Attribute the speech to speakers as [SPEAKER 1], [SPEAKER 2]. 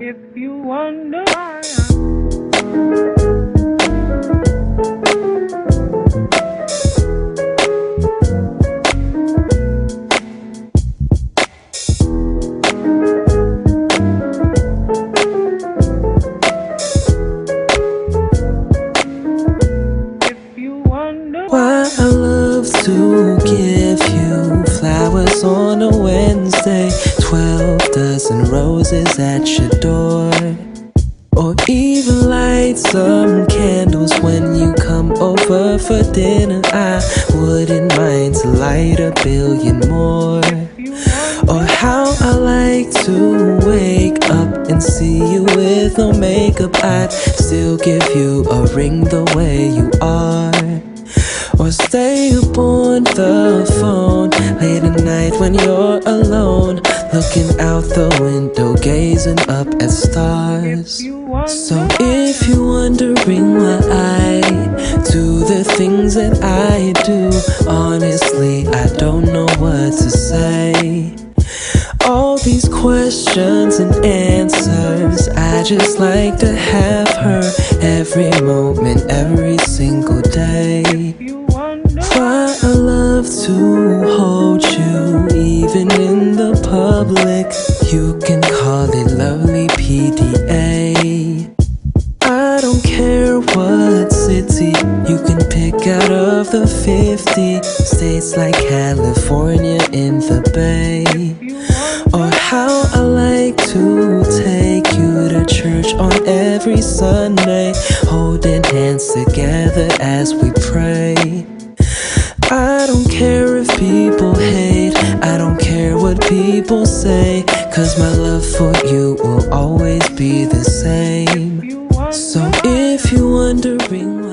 [SPEAKER 1] If you wonder why
[SPEAKER 2] why I love to give you flowers on a Wednesday, 12 dozen roses at your door, or even light some candles when you come over for dinner. I wouldn't mind to light a billion more. Or how I like to wake up and see you with no makeup. I'd still give you a ring the way you are. Or stay up on the phone late at night when you're alone, looking out the window, gazing up at stars. So if you're wondering why I do the things that I do, honestly, I don't know what to say. All these questions and answers, I just like to have her every moment, every single day. Why I love to hold you, even in the public. You can call it lovely PDA. I don't care what city you can pick out of the 50 states, like California in the Bay. Or how I like to take you to church on every Sunday, holding hands together as we pray. I don't care if people hate, I don't care what people say, 'cause my love for you will always be the same. So if you're wondering